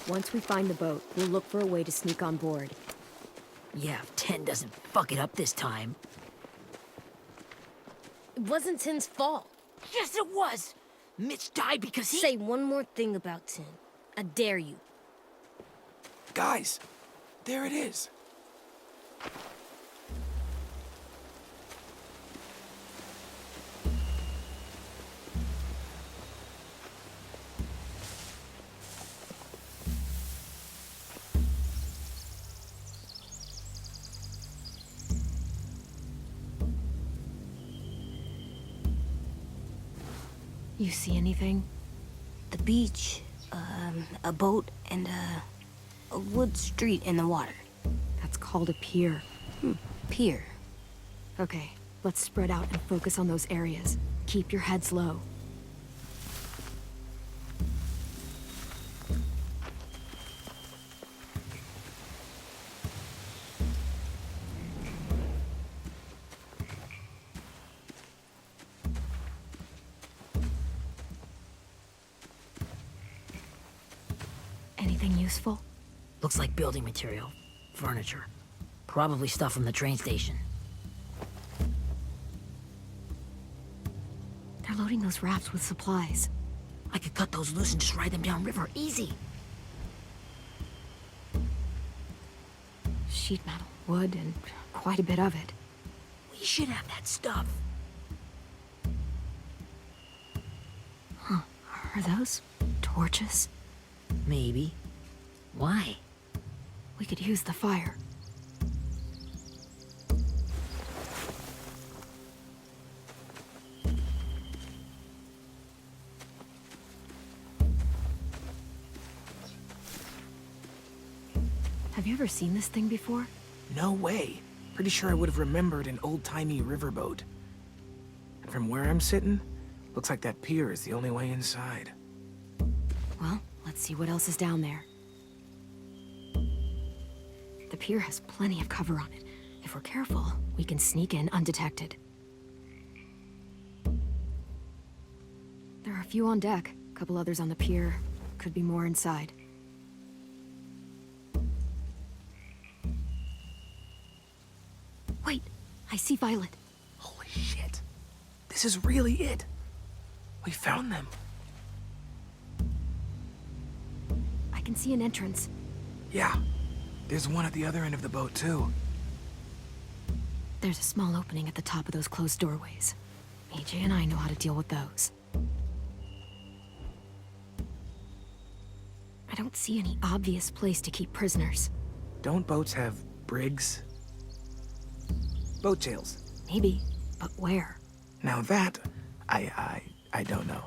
Once we find the boat, we'll look for a way to sneak on board. Yeah, if 10 doesn't fuck it up this time. It wasn't Tin's fault. Yes, it was! Mitch died because he— Say one more thing about Tin. I dare you. Guys, there it is. You see anything? The beach, a boat, and a wood street in the water. That's called a pier. Pier. Okay, let's spread out and focus on those areas. Keep your heads low. Anything useful? Looks like building material. Furniture. Probably stuff from the train station. They're loading those rafts with supplies. I could cut those loose and just ride them downriver. Easy. Sheet metal, wood, and quite a bit of it. We should have that stuff. Huh. Are those torches? Maybe. Why? We could use the fire. Have you ever seen this thing before? No way. Pretty sure I would have remembered an old-timey riverboat. And from where I'm sitting, looks like that pier is the only way inside. Well, let's see what else is down there. The pier has plenty of cover on it. If we're careful, we can sneak in undetected. There are a few on deck, a couple others on the pier. Could be more inside. Wait, I see Violet. Holy shit. This is really it. We found them. I can see an entrance. Yeah. There's one at the other end of the boat, too. There's a small opening at the top of those closed doorways. AJ and I know how to deal with those. I don't see any obvious place to keep prisoners. Don't boats have brigs? Boat jails. Maybe, but where? Now that, I don't know.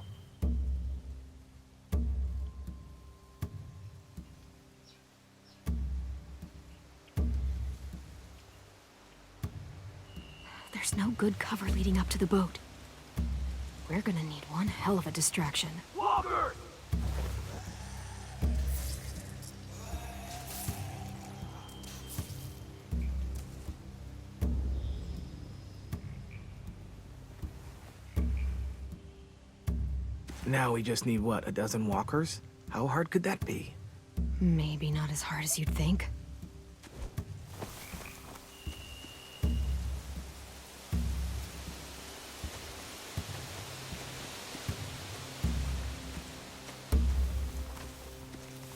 There's no good cover leading up to the boat. We're gonna need one hell of a distraction. Walker! Now we just need, what, a dozen walkers? How hard could that be? Maybe not as hard as you'd think.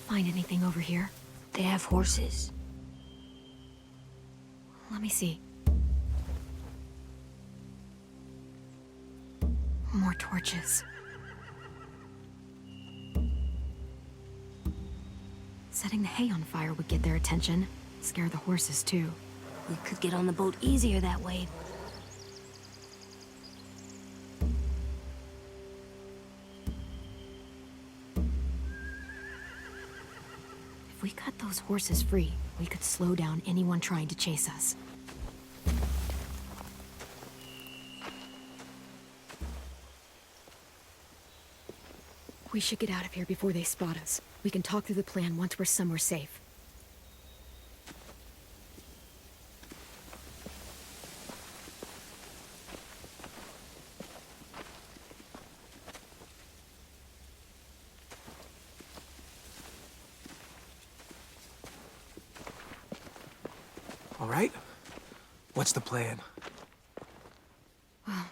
Find anything over here? They have horses. Let me see. More torches. Setting the hay on fire would get their attention. Scare the horses, too. We could get on the boat easier that way. If we cut those horses free, we could slow down anyone trying to chase us. We should get out of here before they spot us. We can talk through the plan once we're somewhere safe. right? What's the plan?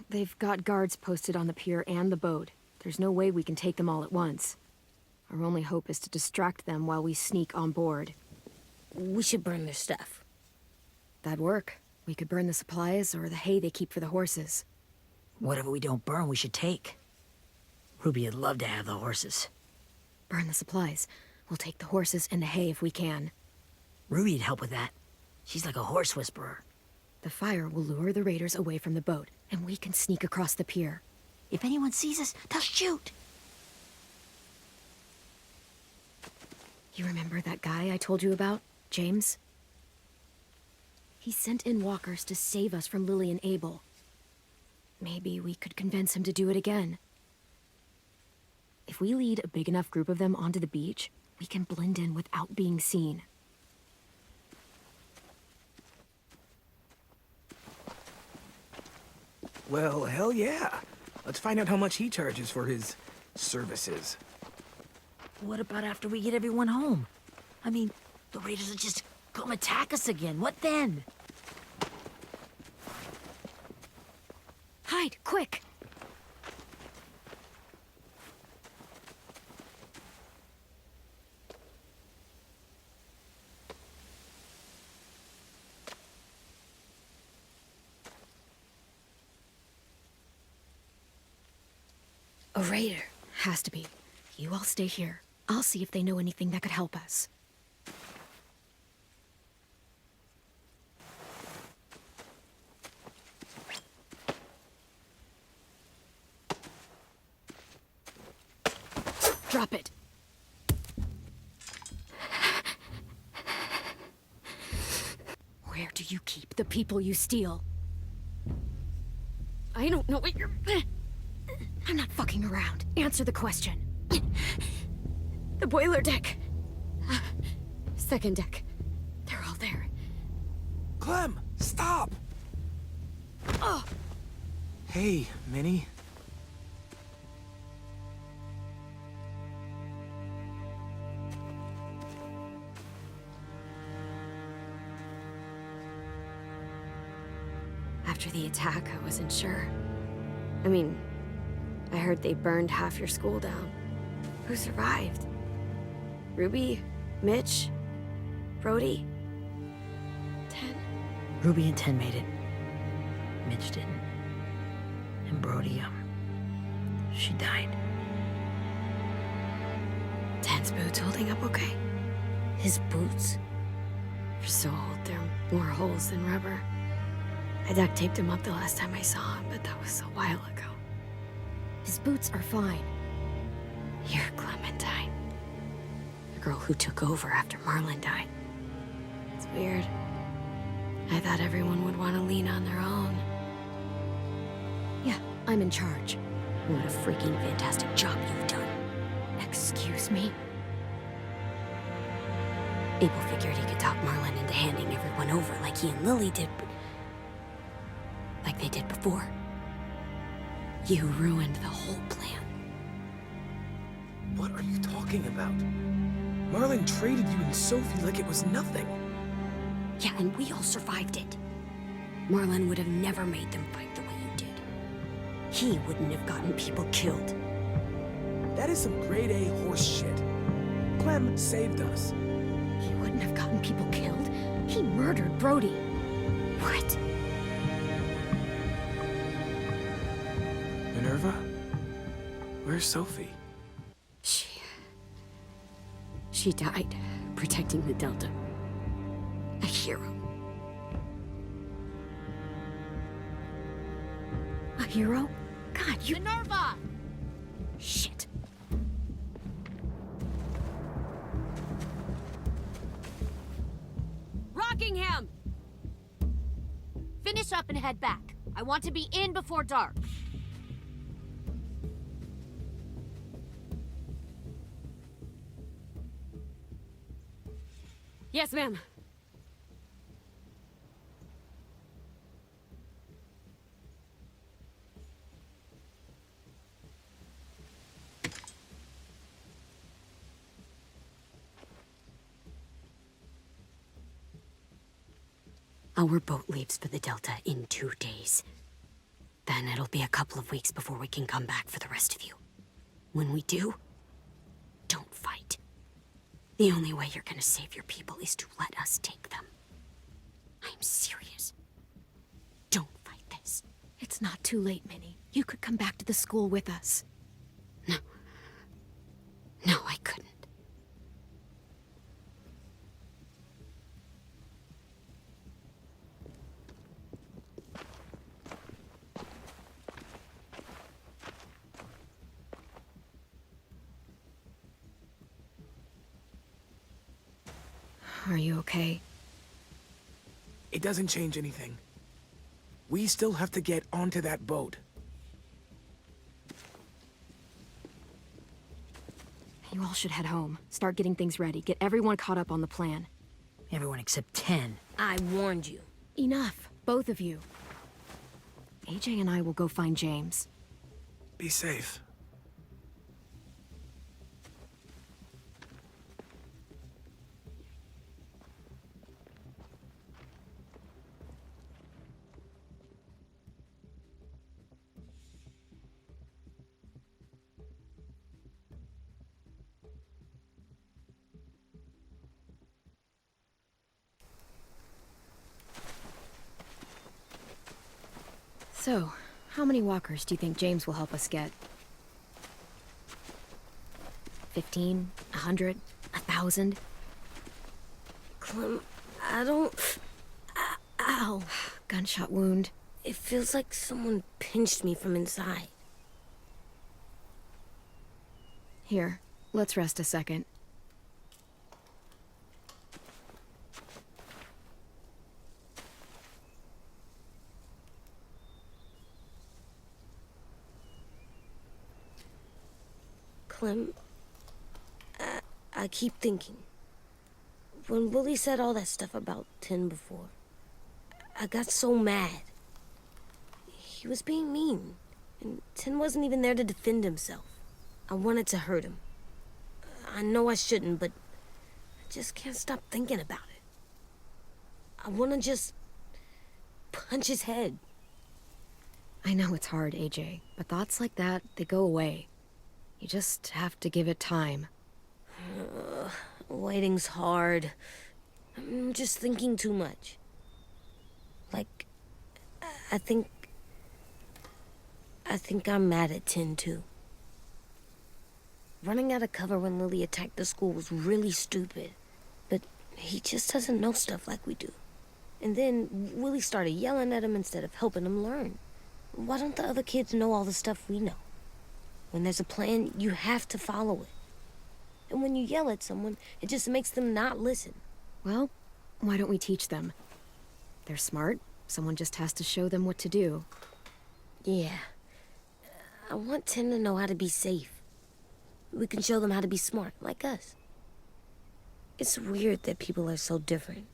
They've got guards posted on the pier and the boat. There's no way we can take them all at once. Our only hope is to distract them while we sneak on board. We should burn their stuff. That'd work. We could burn the supplies or the hay they keep for the horses. Whatever we don't burn, we should take. Ruby would love to have the horses. Burn the supplies. We'll take the horses and the hay if we can. Ruby'd help with that. She's like a horse whisperer. The fire will lure the raiders away from the boat, and we can sneak across the pier. If anyone sees us, they'll shoot. You remember that guy I told you about, James? He sent in walkers to save us from Lily and Abel. Maybe we could convince him to do it again. If we lead a big enough group of them onto the beach, we can blend in without being seen. Well, hell yeah. Let's find out how much he charges for his services. What about after we get everyone home? I mean, the raiders will just come attack us again. What then? Hide, quick! A raider. Has to be. You all stay here. I'll see if they know anything that could help us. Drop it. Where do you keep the people you steal? I don't know what you're... I'm not fucking around. Answer the question. The boiler deck. Second deck. They're all there. Clem, stop! Oh! Hey, Minnie. After the attack, I wasn't sure. I mean, I heard they burned half your school down. Who survived? Ruby? Mitch? Brody? Ten? Ruby and Ten made it. Mitch didn't. And Brody, she died. Ten's boots holding up okay? His boots. They're so old, there are more holes than rubber. I duct taped him up the last time I saw him, but that was a while ago. His boots are fine. You're Clementine. The girl who took over after Marlon died. It's weird. I thought everyone would want to lean on their own. Yeah, I'm in charge. What a freaking fantastic job you've done. Excuse me? Abel figured he could talk Marlon into handing everyone over like he and Lily did, but... like they did before. You ruined the whole plan. What are you talking about? Marlon traded you and Sophie like it was nothing. Yeah, and we all survived it. Marlon would have never made them fight the way you did. He wouldn't have gotten people killed. That is some grade A horse shit. Clem saved us. He wouldn't have gotten people killed. He murdered Brody. What? Minerva? Where's Sophie? She died protecting the Delta. A hero. A hero? God, you... Minerva! Shit. Rockingham! Finish up and head back. I want to be in before dark. Yes, ma'am. Our boat leaves for the Delta in 2 days. Then it'll be a couple of weeks before we can come back for the rest of you. When we do, don't fight. The only way you're gonna save your people is to let us take them. I'm serious. Don't fight this. It's not too late, Minnie. You could come back to the school with us. No. No, I couldn't. Are you okay? It doesn't change anything. We still have to get onto that boat. You all should head home. Start getting things ready. Get everyone caught up on the plan. Everyone except 10. I warned you. Enough, both of you. AJ and I will go find James. Be safe. So, how many walkers do you think James will help us get? 15? 100? 1,000? Clem, I don't... Ow. Gunshot wound. It feels like someone pinched me from inside. Here, let's rest a second. Clem, I keep thinking. When Willie said all that stuff about Tin before, I got so mad. He was being mean, and Tin wasn't even there to defend himself. I wanted to hurt him. I know I shouldn't, but I just can't stop thinking about it. I want to just punch his head. I know it's hard, AJ, but thoughts like that, they go away. You just have to give it time. Waiting's hard. I'm just thinking too much. Like, I think I'm mad at Tin, too. Running out of cover when Lily attacked the school was really stupid. But he just doesn't know stuff like we do. And then Willie started yelling at him instead of helping him learn. Why don't the other kids know all the stuff we know? When there's a plan, you have to follow it. And when you yell at someone, it just makes them not listen. Well, why don't we teach them? They're smart. Someone just has to show them what to do. Yeah. I want Tin to know how to be safe. We can show them how to be smart, like us. It's weird that people are so different.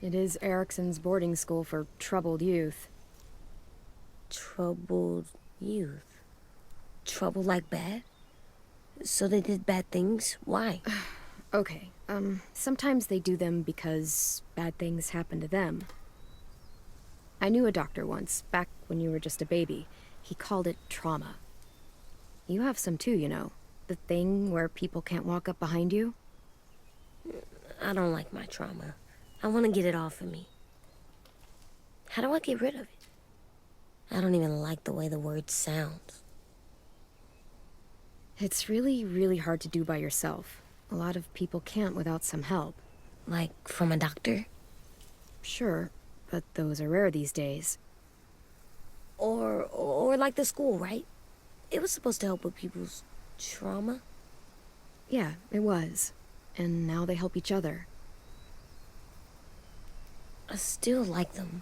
It is Erickson's boarding school for troubled youth. Troubled youth. Trouble like bad? So they did bad things? Why? Okay, sometimes they do them because bad things happen to them. I knew a doctor once, back when you were just a baby. He called it trauma. You have some too, you know. The thing where people can't walk up behind you. I don't like my trauma. I want to get it off of me. How do I get rid of it? I don't even like the way the word sounds. It's really, really hard to do by yourself. A lot of people can't without some help. Like, from a doctor? Sure, but those are rare these days. Or like the school, right? It was supposed to help with people's trauma. Yeah, it was. And now they help each other. I still like them.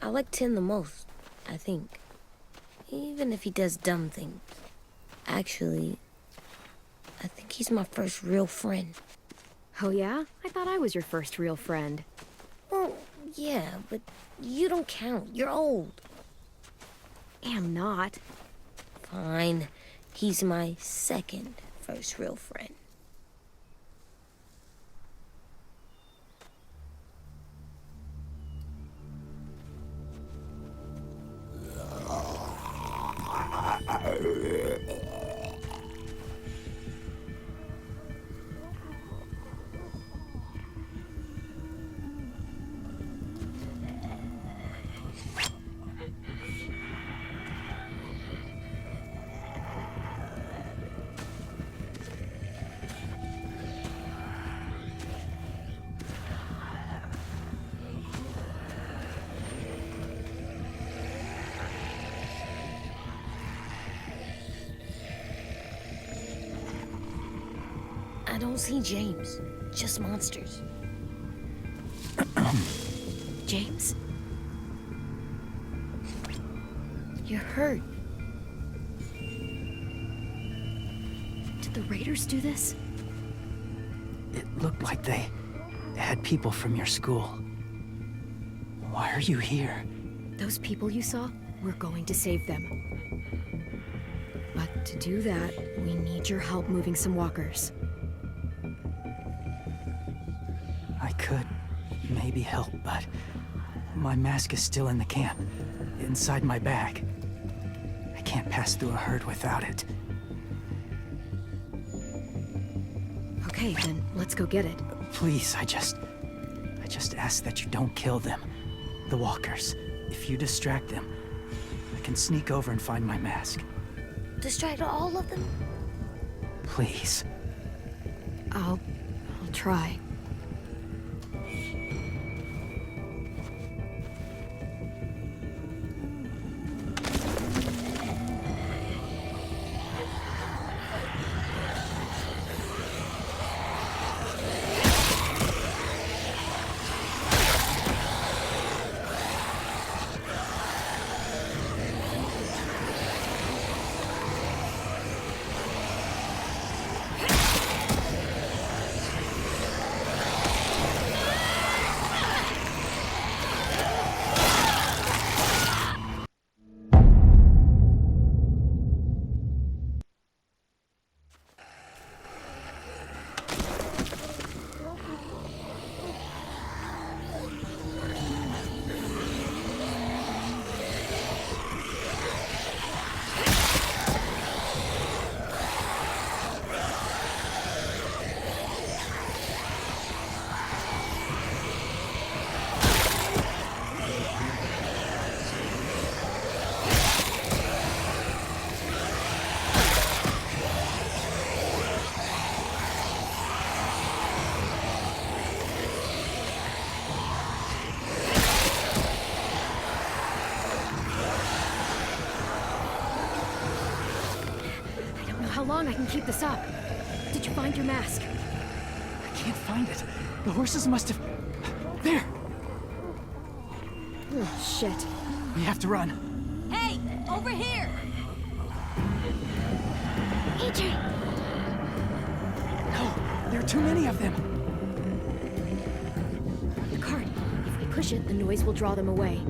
I like Tin the most, I think. Even if he does dumb things. Actually, I think he's my first real friend. Oh yeah? I thought I was your first real friend. Well, yeah, but you don't count. You're old. Am not. Fine. He's my second first real friend. I don't see James. Just monsters. James? You're hurt. Did the raiders do this? It looked like they had people from your school. Why are you here? Those people you saw, we're going to save them. But to do that, we need your help moving some walkers. I could maybe help, but my mask is still in the camp, inside my bag. I can't pass through a herd without it. Okay, then let's go get it. Please, I just ask that you don't kill them. The walkers. If you distract them, I can sneak over and find my mask. Distract all of them? Please. I'll try. How long I can keep this up? Did you find your mask? I can't find it. The horses must have... There! Oh, shit. We have to run. Hey, over here! AJ! No, there are too many of them. The cart. If we push it, the noise will draw them away.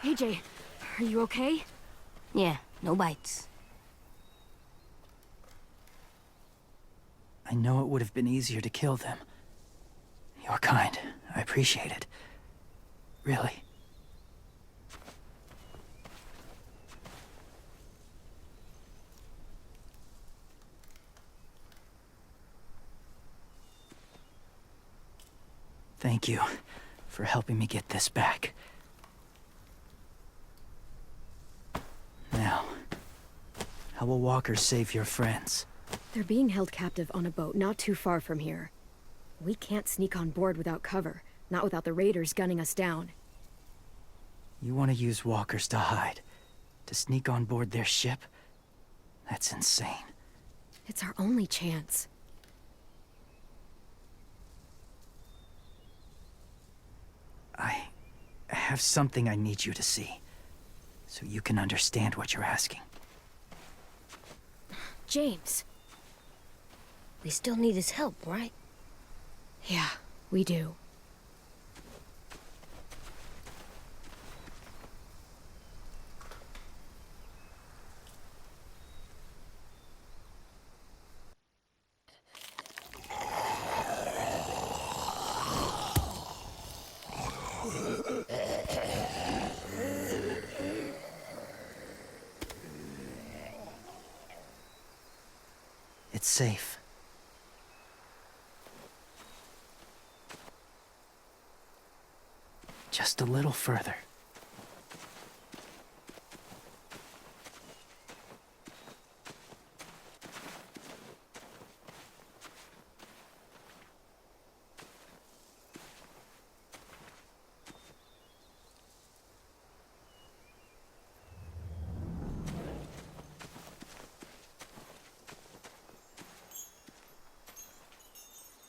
AJ, are you okay? Yeah, no bites. I know it would have been easier to kill them. You're kind. I appreciate it. Really. Thank you for helping me get this back. Now, how will walkers save your friends? They're being held captive on a boat not too far from here. We can't sneak on board without cover, not without the raiders gunning us down. You want to use walkers to hide? To sneak on board their ship? That's insane. It's our only chance. I have something I need you to see, so you can understand what you're asking. James. We still need his help, right? Yeah, we do. safe. Just a little further.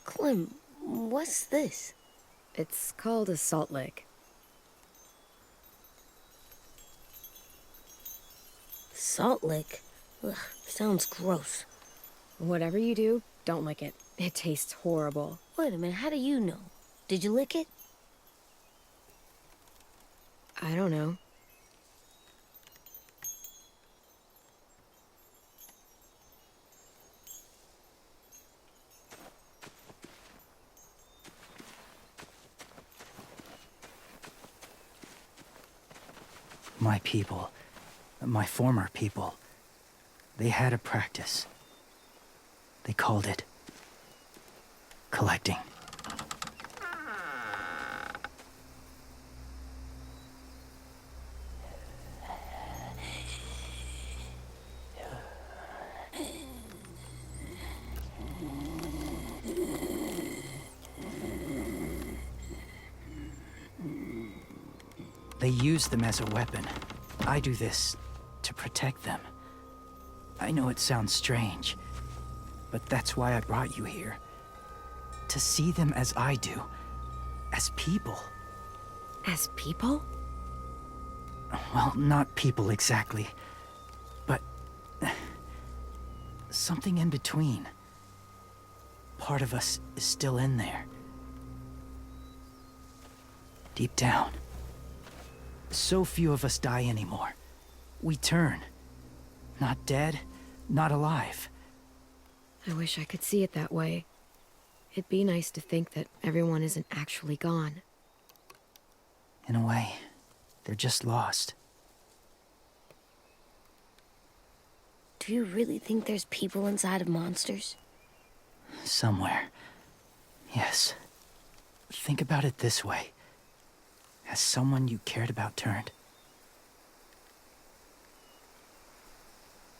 Clem, what's this? It's called a salt lick. Salt lick? Ugh, sounds gross. Whatever you do, don't lick it. It tastes horrible. Wait a minute, how do you know? Did you lick it? I don't know. My people, my former people, they had a practice. They called it collecting. They use them as a weapon. I do this to protect them. I know it sounds strange, but that's why I brought you here. To see them as I do, as people. As people? Well, not people exactly, but something in between. Part of us is still in there. Deep down. So few of us die anymore. We turn. Not dead, not alive. I wish I could see it that way. It'd be nice to think that everyone isn't actually gone. In a way, they're just lost. Do you really think there's people inside of monsters? Somewhere. Yes. Think about it this way. Has someone you cared about turned?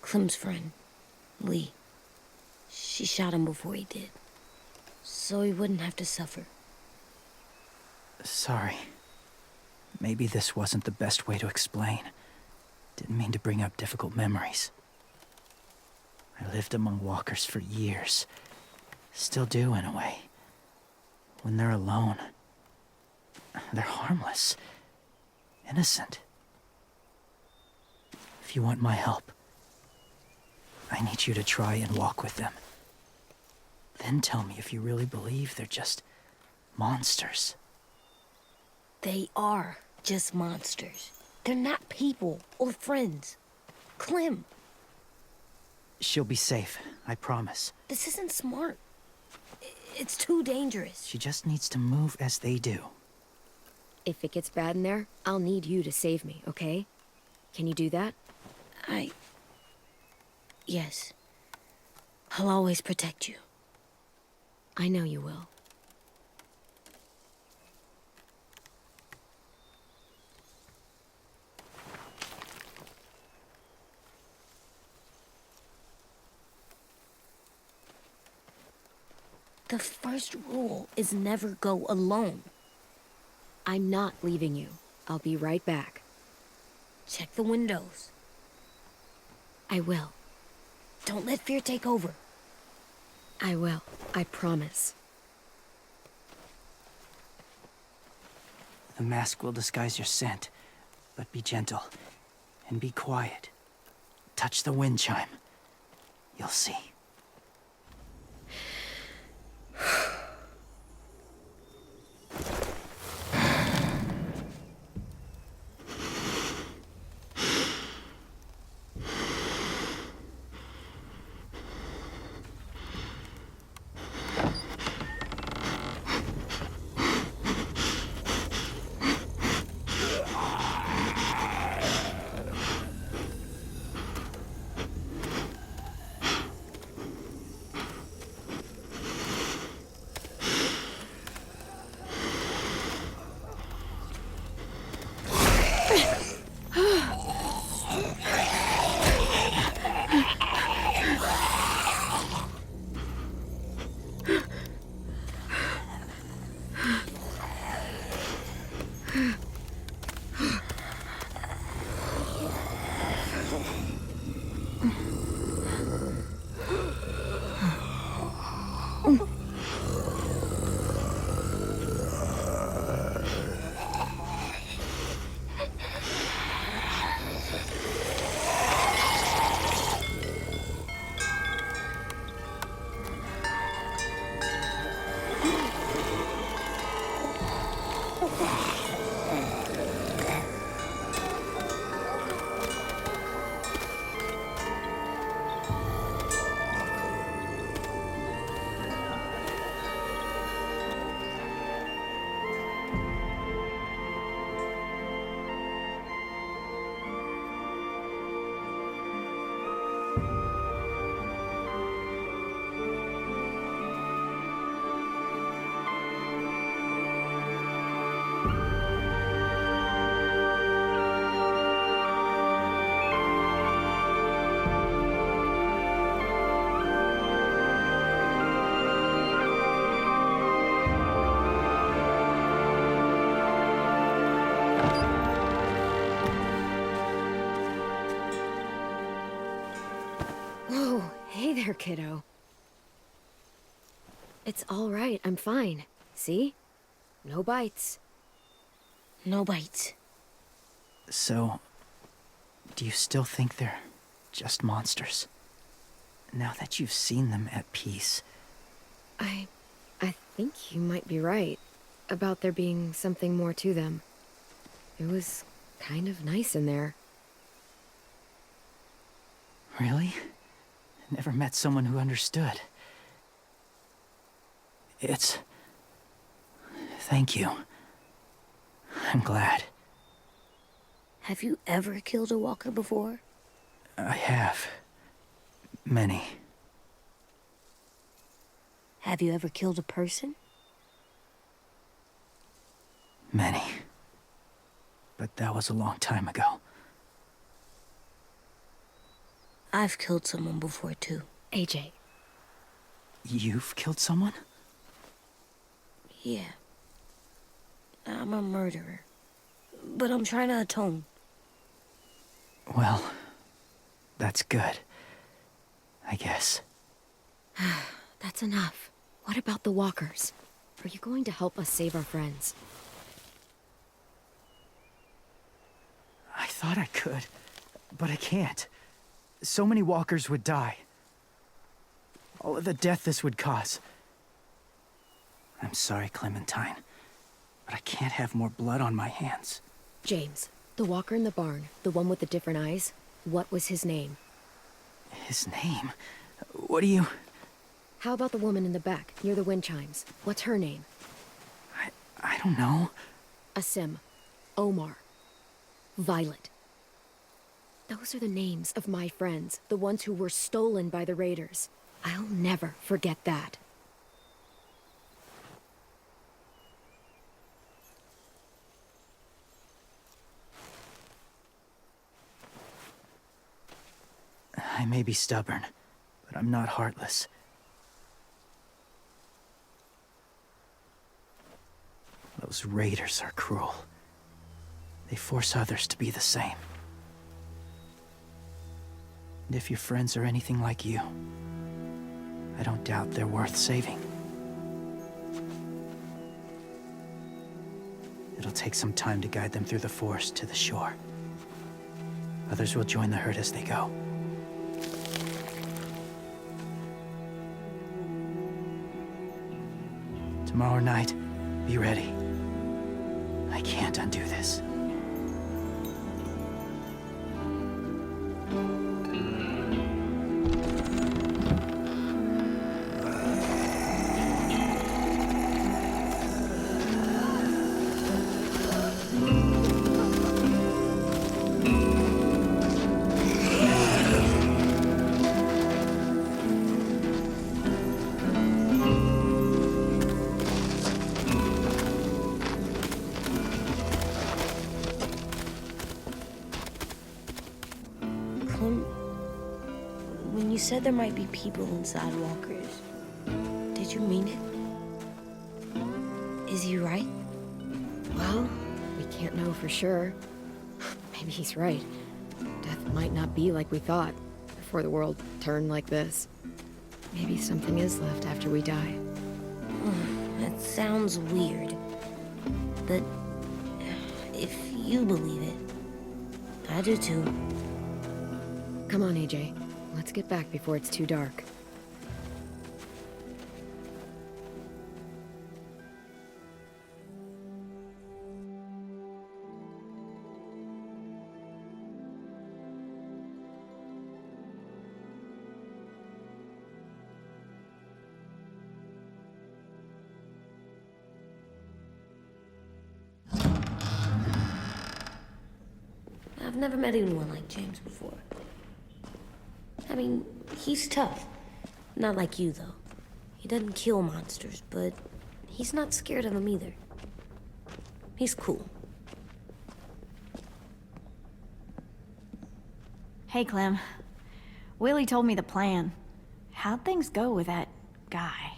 Clem's friend, Lee. She shot him before he did. So he wouldn't have to suffer. Sorry. Maybe this wasn't the best way to explain. Didn't mean to bring up difficult memories. I lived among walkers for years. Still do, in a way. When they're alone, they're harmless. Innocent. If you want my help, I need you to try and walk with them. Then tell me if you really believe they're just monsters. They are just monsters. They're not people or friends. Clem, She'll be safe, I promise. this isn't smart. It's too dangerous. She just needs to move as they do. If it gets bad in there, I'll need you to save me, okay? Can you do that? Yes. I'll always protect you. I know you will. The first rule is never go alone. I'm not leaving you. I'll be right back. Check the windows. I will. Don't let fear take over. I will. I promise. The mask will disguise your scent, but be gentle and be quiet. Touch the wind chime. You'll see. Whoa, hey there, kiddo. It's all right, I'm fine. See? No bites. No bites. So, do you still think they're just monsters? Now that you've seen them at peace. I think you might be right about there being something more to them. It was kind of nice in there. Really? Never met someone who understood. Thank you. I'm glad. Have you ever killed a walker before? I have. Many. Have you ever killed a person? Many. But that was a long time ago. I've killed someone before, too. AJ. You've killed someone? Yeah. I'm a murderer. But I'm trying to atone. Well, that's good. I guess. That's enough. What about the walkers? Are you going to help us save our friends? I thought I could, but I can't. So many walkers would die. All of the death this would cause. I'm sorry, Clementine, but I can't have more blood on my hands. James, the walker in the barn, the one with the different eyes, what was his name? His name? What do you... How about the woman in the back, near the wind chimes? What's her name? I don't know. Asim. Omar. Violet. Those are the names of my friends, the ones who were stolen by the raiders. I'll never forget that. I may be stubborn, but I'm not heartless. Those raiders are cruel. They force others to be the same. And if your friends are anything like you, I don't doubt they're worth saving. It'll take some time to guide them through the forest to the shore. Others will join the herd as they go. Tomorrow night, be ready. I can't undo this. When you said there might be people inside walkers, did you mean it? Is he right? Well, we can't know for sure. Maybe he's right. Death might not be like we thought before the world turned like this. Maybe something is left after we die. That sounds weird. But if you believe it, I do too. Come on, AJ. Let's get back before it's too dark. I've never met anyone like James before. I mean, he's tough. Not like you, though. He doesn't kill monsters, but he's not scared of them either. He's cool. Hey, Clem. Willie told me the plan. How'd things go with that guy?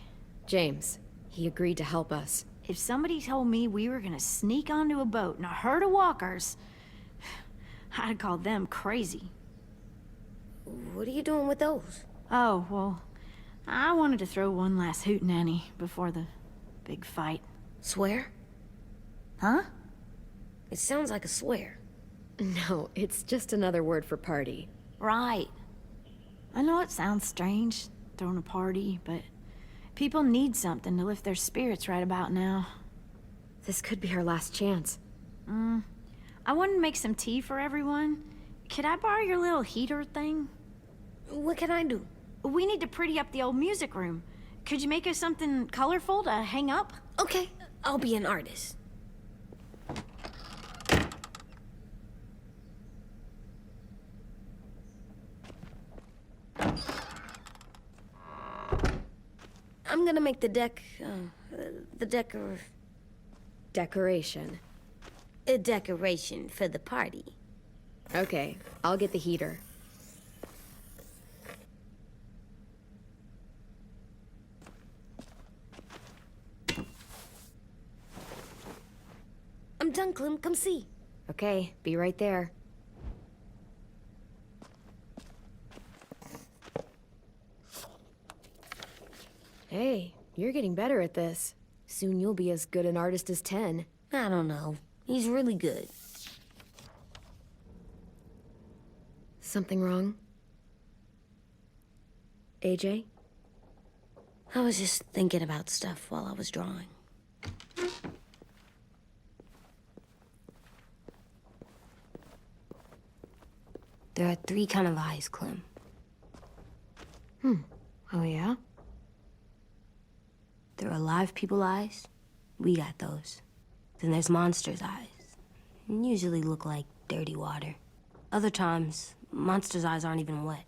James, he agreed to help us. If somebody told me we were gonna sneak onto a boat in a herd of walkers, I'd call them crazy. What are you doing with those? Oh, well, I wanted to throw one last hootenanny before the big fight. Swear? Huh? It sounds like a swear. No, it's just another word for party. Right. I know it sounds strange, throwing a party, but people need something to lift their spirits right about now. This could be our last chance. I wanted to make some tea for everyone. Could I borrow your little heater thing? What can I do? We need to pretty up the old music room. Could you make us something colorful to hang up? Okay, I'll be an artist. I'm gonna make the Decoration. a decoration for the party. Okay, I'll get the heater. I'm done, Clem. Come see. Okay, be right there. Hey, you're getting better at this. Soon you'll be as good an artist as 10. I don't know. He's really good. Something wrong? AJ? I was just thinking about stuff while I was drawing. There are 3 kind of eyes, Clem. Oh yeah? There are live people eyes. We got those. Then there's monsters' eyes. Usually look like dirty water. Other times, monsters' eyes aren't even wet.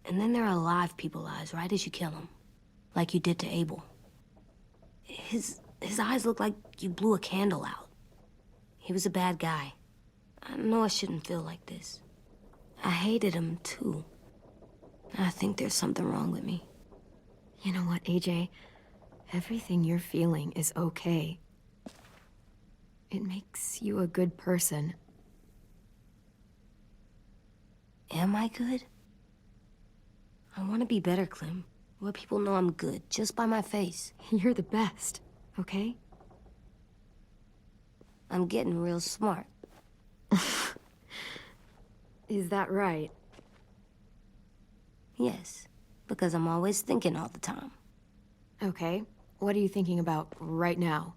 And then there are live people eyes right as you kill them. Like you did to Abel. His eyes look like you blew a candle out. He was a bad guy. I know I shouldn't feel like this. I hated him, too. I think there's something wrong with me. You know what, AJ? Everything you're feeling is okay. It makes you a good person. Am I good? I want to be better, Clem. Let people know I'm good, just by my face. You're the best, okay? I'm getting real smart. Is that right? Yes, because I'm always thinking all the time. Okay. What are you thinking about right now?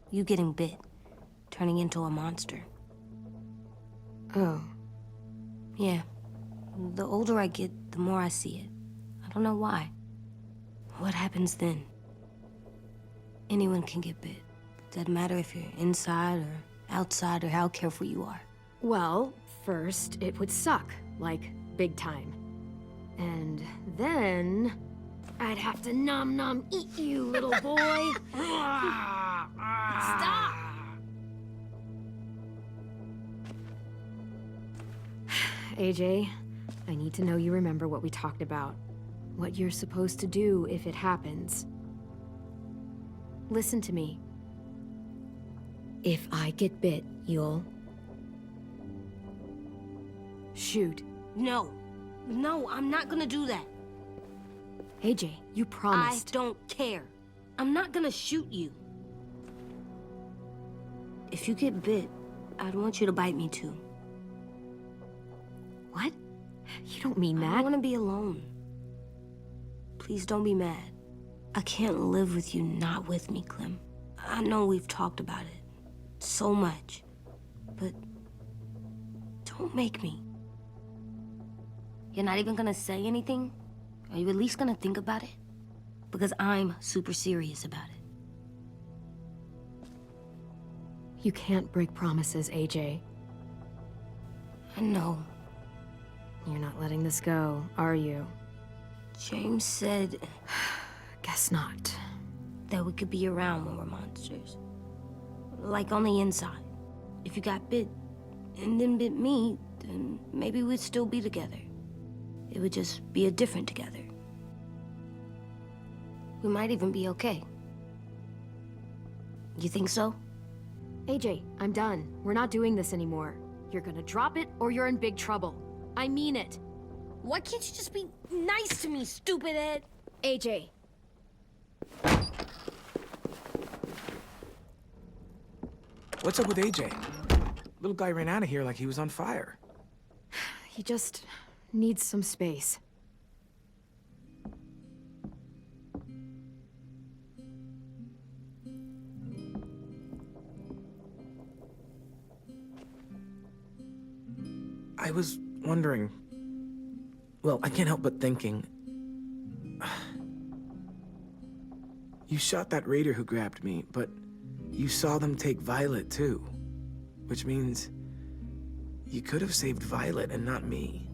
You getting bit, turning into a monster. Oh. Yeah. The older I get, the more I see it. I don't know why. What happens then? Anyone can get bit. Doesn't matter if you're inside or outside or how careful you are. Well, first, it would suck. Like, big time. And then... I'd have to nom eat you, little boy. Stop! AJ, I need to know you remember what we talked about. What you're supposed to do if it happens. Listen to me. If I get bit, you'll... Shoot. No. No, I'm not gonna do that. AJ, you promised. I don't care. I'm not gonna shoot you. If you get bit, I'd want you to bite me too. What? You don't mean I that. don't want to be alone. Please don't be mad. I can't live with you not with me, Clem. I know we've talked about it so much, but don't make me. You're not even gonna say anything? Are you at least gonna think about it? Because I'm super serious about it. You can't break promises, AJ. I know. You're not letting this go, are you? James said Guess not. that we could be around when we're monsters. Like on the inside. If you got bit and then bit me, then maybe we'd still be together. It would just be a different together. We might even be okay. You think so? AJ, I'm done. We're not doing this anymore. You're gonna drop it or you're in big trouble. I mean it. Why can't you just be nice to me, stupid Ed? AJ. What's up with AJ? Little guy ran out of here like he was on fire. He just needs some space. I was wondering... Well, I can't help but thinking... You shot that raider who grabbed me, but you saw them take Violet too. Which means... you could have saved Violet and not me.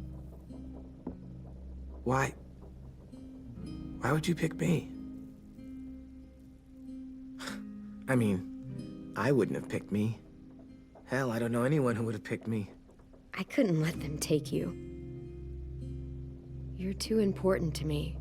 Why? Why would you pick me? I mean, I wouldn't have picked me. Hell, I don't know anyone who would have picked me. I couldn't let them take you. You're too important to me.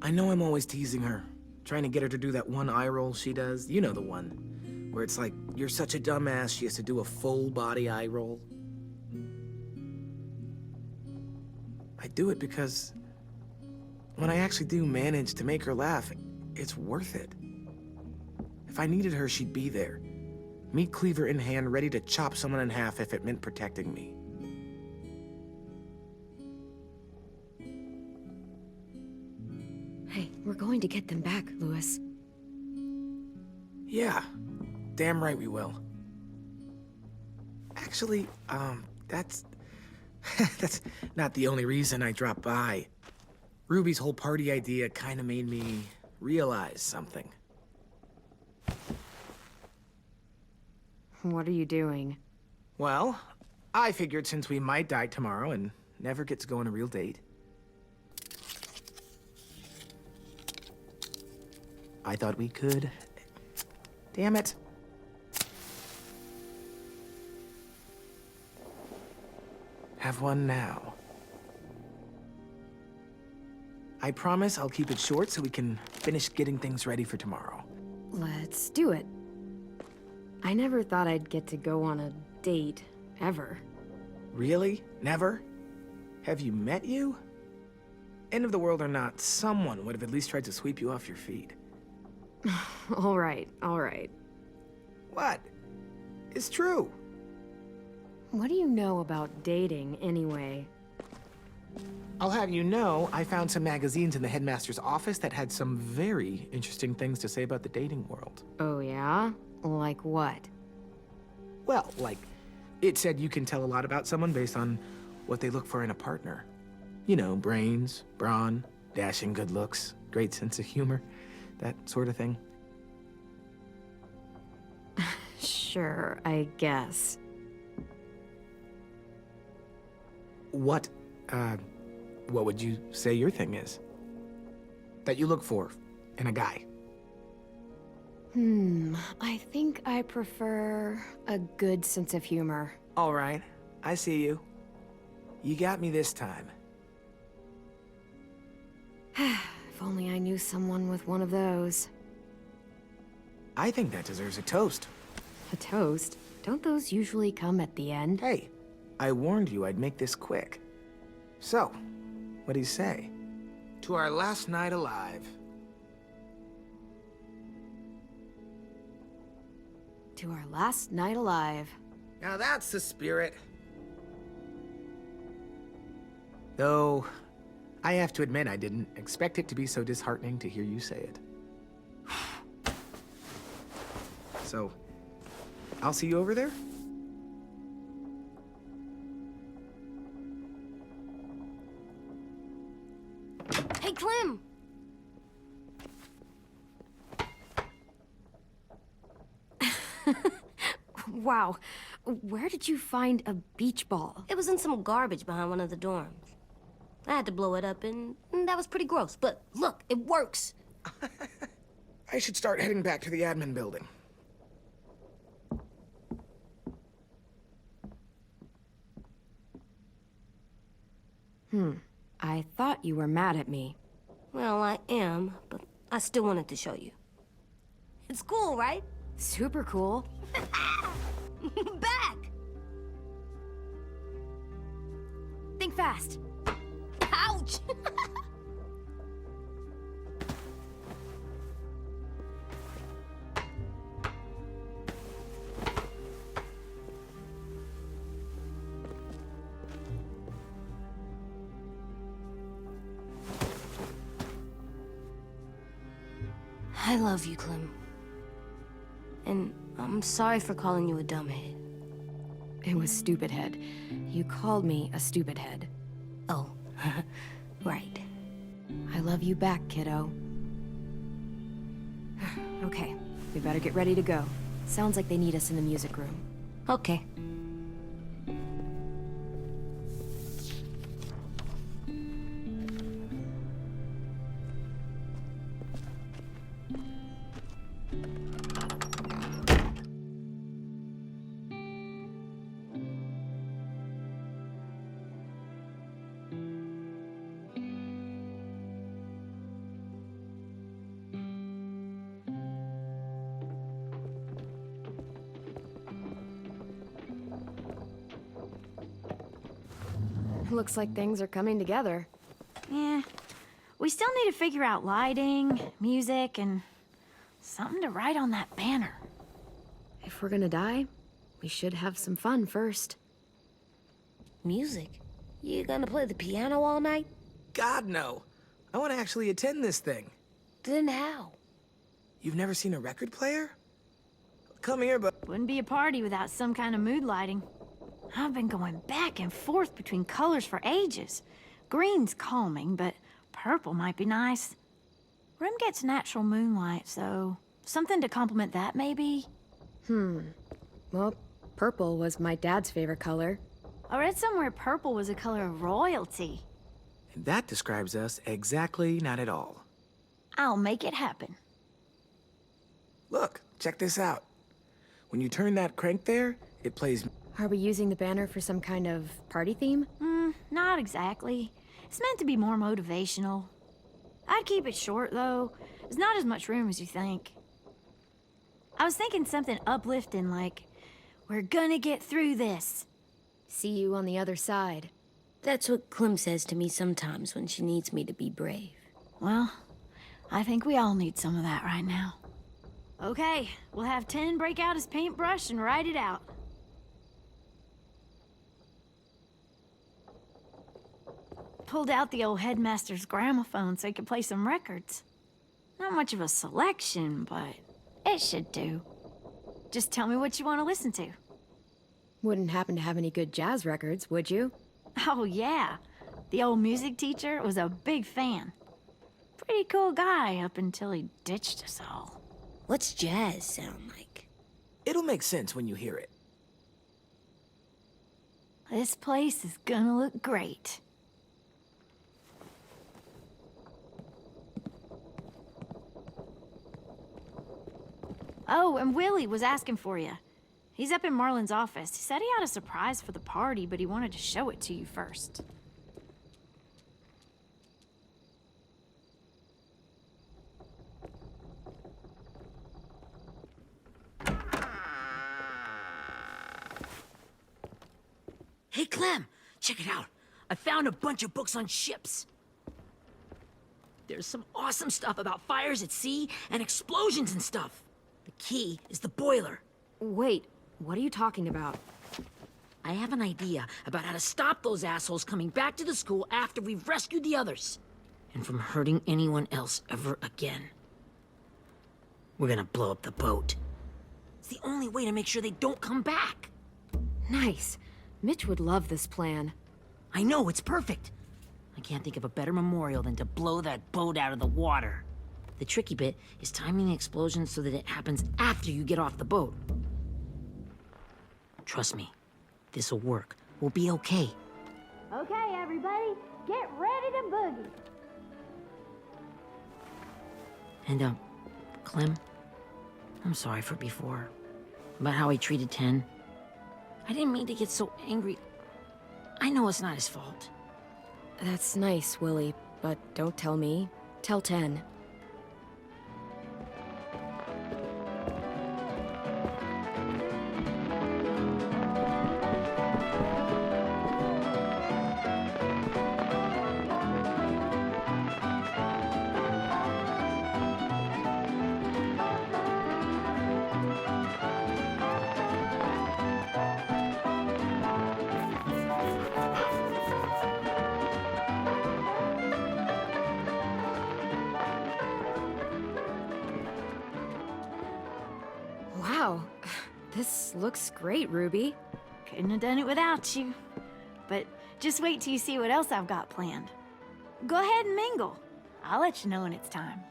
I know I'm always teasing her, trying to get her to do that one eye roll she does. You know the one, where it's like, you're such a dumbass, she has to do a full body eye roll. I do it because when I actually do manage to make her laugh, it's worth it. If I needed her, she'd be there. Meat cleaver in hand, ready to chop someone in half if it meant protecting me. Hey, we're going to get them back, Louis. Yeah, damn right we will. Actually, that's... that's not the only reason I dropped by. Ruby's whole party idea kind of made me realize something. What are you doing? Well, I figured since we might die tomorrow and never get to go on a real date, I thought we could... Damn it. Have one now. I promise I'll keep it short so we can finish getting things ready for tomorrow. Let's do it. I never thought I'd get to go on a date, ever. Really? Never? Have you met you? End of the world or not, someone would have at least tried to sweep you off your feet. All right, all right. What? It's true. What do you know about dating, anyway? I'll have you know, I found some magazines in the headmaster's office that had some very interesting things to say about the dating world. Oh, yeah? Like what? Well, like, it said you can tell a lot about someone based on what they look for in a partner. You know, brains, brawn, dashing good looks, great sense of humor, that sort of thing. Sure, I guess. What would you say your thing is? That you look for in a guy? I think I prefer a good sense of humor. All right, I see you. You got me this time. If only I knew someone with one of those. I think that deserves a toast. A toast? Don't those usually come at the end? Hey, I warned you I'd make this quick. So, what do you say? To our last night alive. To our last night alive. Now that's the spirit. Though, I have to admit I didn't expect it to be so disheartening to hear you say it. So, I'll see you over there? Hey, Clem! Wow. Where did you find a beach ball? It was in some garbage behind one of the dorms. I had to blow it up, and that was pretty gross. But look, it works. I should start heading back to the admin building. I thought you were mad at me. Well, I am, but I still wanted to show you. It's cool, right? Super cool. Back! Think fast. Ouch! I love you, Clem. And I'm sorry for calling you a dumbhead. It was stupid head. You called me a stupid head. Oh, right. I love you back, kiddo. Okay, we better get ready to go. Sounds like they need us in the music room. Okay. Looks like things are coming together. Yeah. We still need to figure out lighting, music, and something to write on that banner. If we're gonna die, we should have some fun first. Music? You gonna play the piano all night? God, no. I want to actually attend this thing. Then how? You've never seen a record player? Come here, but... Wouldn't be a party without some kind of mood lighting. I've been going back and forth between colors for ages. Green's calming, but purple might be nice. Room gets natural moonlight, so something to complement that, maybe? Well, purple was my dad's favorite color. I read somewhere purple was a color of royalty. And that describes us exactly not at all. I'll make it happen. Look, check this out. When you turn that crank there, it plays... Are we using the banner for some kind of party theme? Not exactly. It's meant to be more motivational. I'd keep it short, though. There's not as much room as you think. I was thinking something uplifting like, "We're gonna get through this." See you on the other side. That's what Clem says to me sometimes when she needs me to be brave. Well, I think we all need some of that right now. Okay, we'll have 10 break out his paintbrush and write it out. Pulled out the old headmaster's gramophone so he could play some records. Not much of a selection, but it should do. Just tell me what you want to listen to. Wouldn't happen to have any good jazz records, would you? Oh, yeah. The old music teacher was a big fan. Pretty cool guy up until he ditched us all. What's jazz sound like? It'll make sense when you hear it. This place is gonna look great. Oh, and Willie was asking for you. He's up in Marlin's office. He said he had a surprise for the party, but he wanted to show it to you first. Hey, Clem, check it out. I found a bunch of books on ships. There's some awesome stuff about fires at sea and explosions and stuff. The key is the boiler. Wait, what are you talking about? I have an idea about how to stop those assholes coming back to the school after we've rescued the others. And from hurting anyone else ever again. We're gonna blow up the boat. It's the only way to make sure they don't come back. Nice. Mitch would love this plan. I know, it's perfect. I can't think of a better memorial than to blow that boat out of the water. The tricky bit is timing the explosion so that it happens after you get off the boat. Trust me, this'll work. We'll be okay. Okay, everybody, get ready to boogie. And, Clem, I'm sorry for before. About how he treated Ten. I didn't mean to get so angry. I know it's not his fault. That's nice, Willie, but don't tell me. Tell 10. Wow, this looks great, Ruby. Couldn't have done it without you. But just wait till you see what else I've got planned. Go ahead and mingle. I'll let you know when it's time.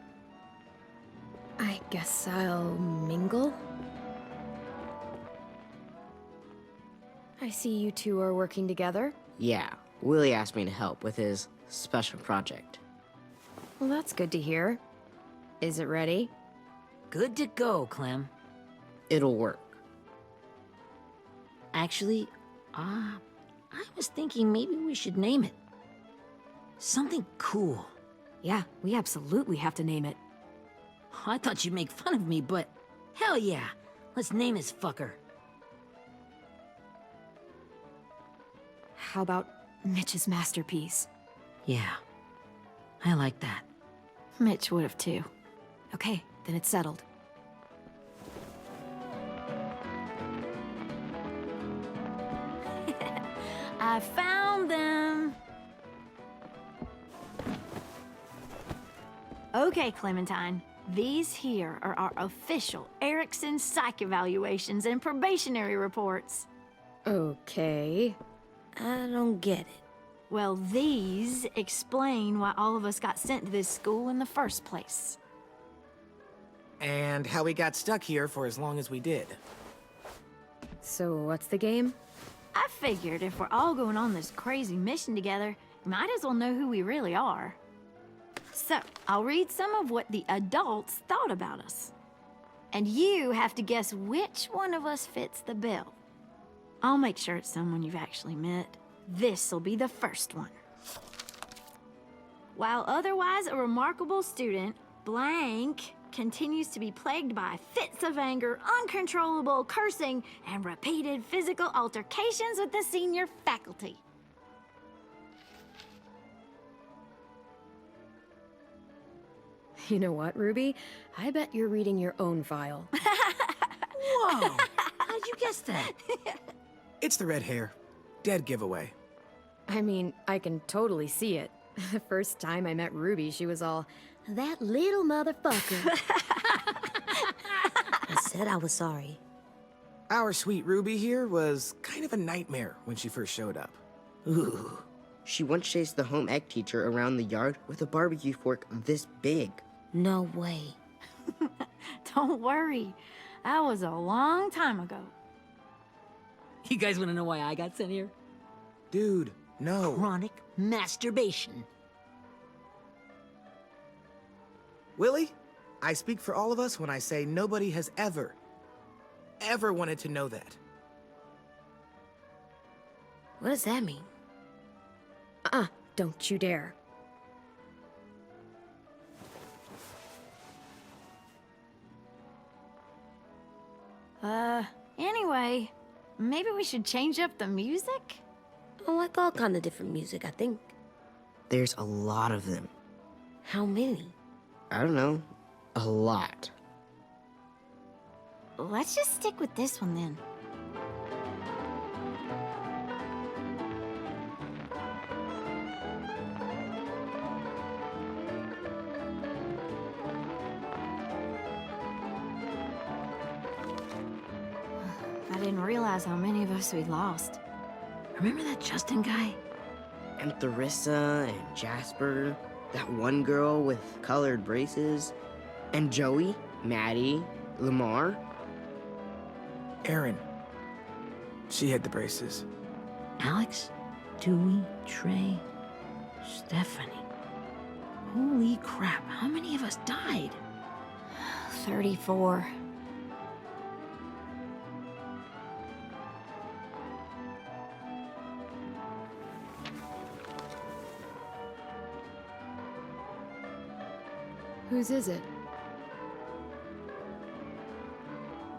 I guess I'll mingle. I see you two are working together. Yeah, Willie asked me to help with his special project. Well, that's good to hear. Is it ready? Good to go, Clem. It'll work. Actually, I was thinking maybe we should name it. Something cool. Yeah, we absolutely have to name it. I thought you'd make fun of me, but hell yeah. Let's name this fucker. How about Mitch's masterpiece? Yeah, I like that. Mitch would have too. Okay, then it's settled. I found them. Okay, Clementine. These here are our official Erickson psych evaluations and probationary reports. Okay. I don't get it. Well, these explain why all of us got sent to this school in the first place. And how we got stuck here for as long as we did. So what's the game? I figured if we're all going on this crazy mission together, we might as well know who we really are. So, I'll read some of what the adults thought about us. And you have to guess which one of us fits the bill. I'll make sure it's someone you've actually met. This'll be the first one. While otherwise a remarkable student, blank continues to be plagued by fits of anger, uncontrollable cursing, and repeated physical altercations with the senior faculty. You know what, Ruby? I bet you're reading your own file. Whoa! How'd you guess that? It's the red hair. Dead giveaway. I mean, I can totally see it. The first time I met Ruby, she was all, "That little motherfucker." I said I was sorry. Our sweet Ruby here was kind of a nightmare when she first showed up. Ooh. She once chased the home ec teacher around the yard with a barbecue fork this big. No way. Don't worry, that was a long time ago. You guys want to know why I got sent here? Dude, no. Chronic masturbation. Willie, I speak for all of us when I say nobody has ever wanted to know that. What does that mean? Don't you dare. Anyway, maybe we should change up the music? I like all kind of different music, I think. There's a lot of them. How many? I don't know. A lot. Let's just stick with this one then. I didn't realize how many of us we'd lost. Remember that Justin guy? And Theresa and Jasper. That one girl with colored braces. And Joey, Maddie, Lamar. Erin. She had the braces. Alex, Dewey, Trey, Stephanie. Holy crap, how many of us died? 34. Whose is it?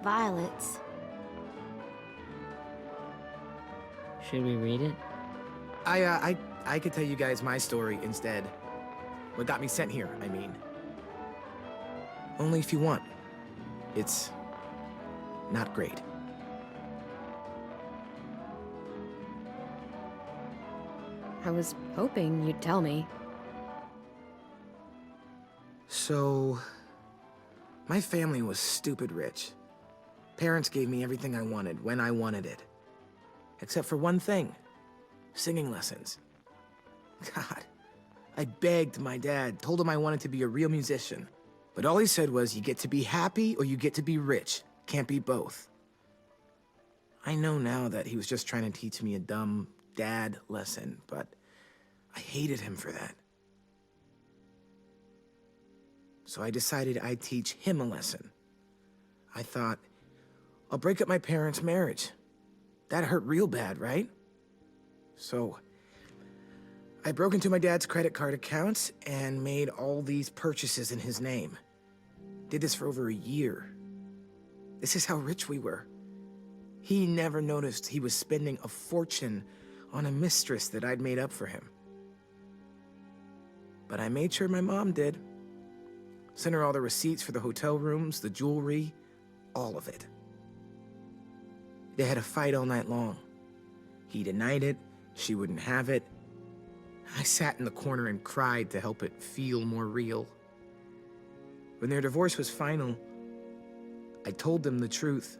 Violet's. Should we read it? I could tell you guys my story instead. What got me sent here, I mean. Only if you want. It's not great. I was hoping you'd tell me. So, my family was stupid rich. Parents gave me everything I wanted when I wanted it. Except for one thing, singing lessons. God, I begged my dad, told him I wanted to be a real musician. But all he said was, you get to be happy or you get to be rich. Can't be both. I know now that he was just trying to teach me a dumb dad lesson, but I hated him for that. So I decided I'd teach him a lesson. I thought, I'll break up my parents' marriage. That hurt real bad, right? So I broke into my dad's credit card accounts and made all these purchases in his name. Did this for over a year. This is how rich we were. He never noticed he was spending a fortune on a mistress that I'd made up for him. But I made sure my mom did. Sent her all the receipts for the hotel rooms, the jewelry, all of it. They had a fight all night long. He denied it, she wouldn't have it. I sat in the corner and cried to help it feel more real. When their divorce was final, I told them the truth.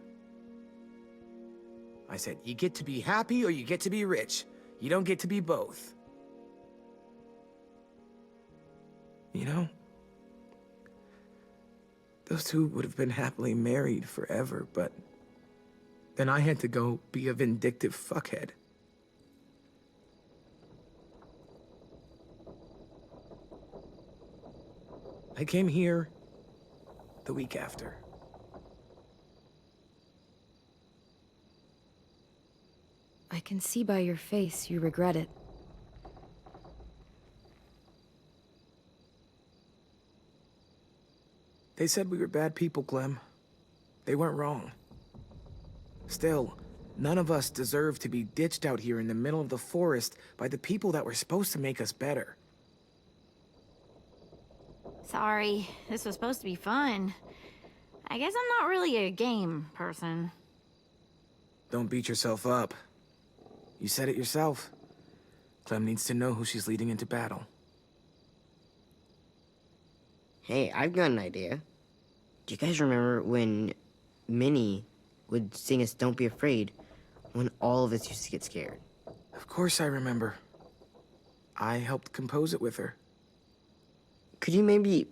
I said, you get to be happy or you get to be rich. You don't get to be both. You know, those two would have been happily married forever, but then I had to go be a vindictive fuckhead. I came here the week after. I can see by your face you regret it. They said we were bad people, Clem. They weren't wrong. Still, none of us deserve to be ditched out here in the middle of the forest by the people that were supposed to make us better. Sorry, this was supposed to be fun. I guess I'm not really a game person. Don't beat yourself up. You said it yourself. Clem needs to know who she's leading into battle. Hey, I've got an idea. Do you guys remember when Minnie would sing us Don't Be Afraid when all of us used to get scared? Of course I remember. I helped compose it with her. Could you maybe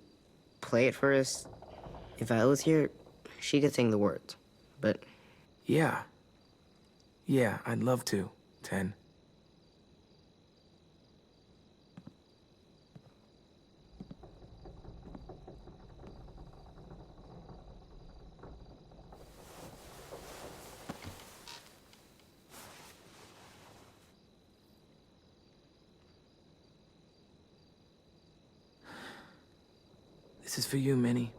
play it for us? If I was here, she could sing the words, but... Yeah. Yeah, I'd love to, Ten. This is for you, Minnie.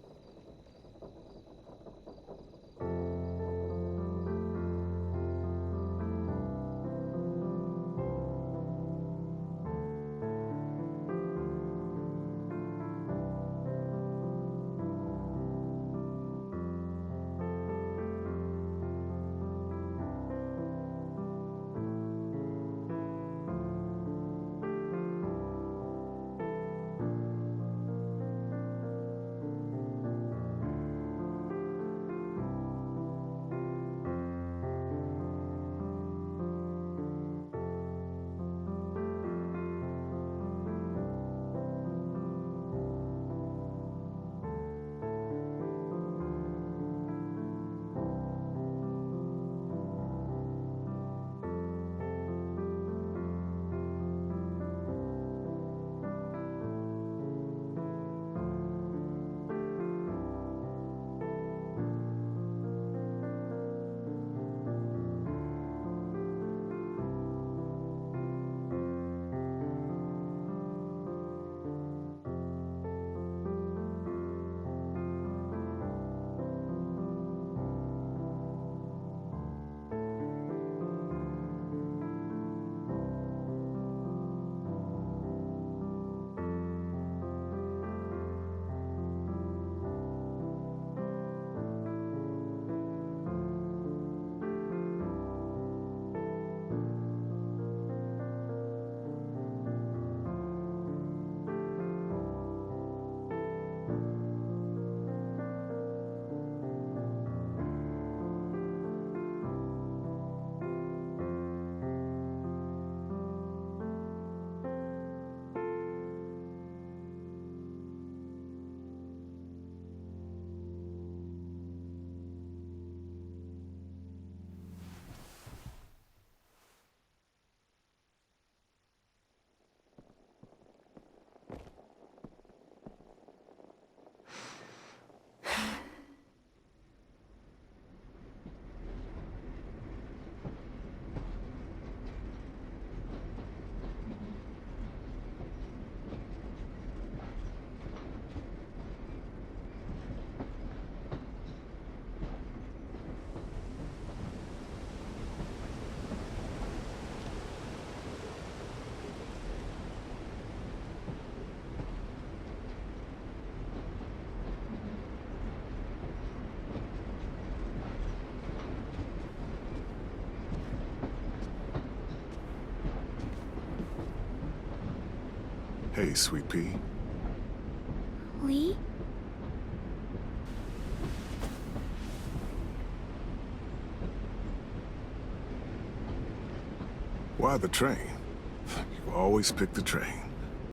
Hey, Sweet Pea. Lee? Why the train? You always pick the train.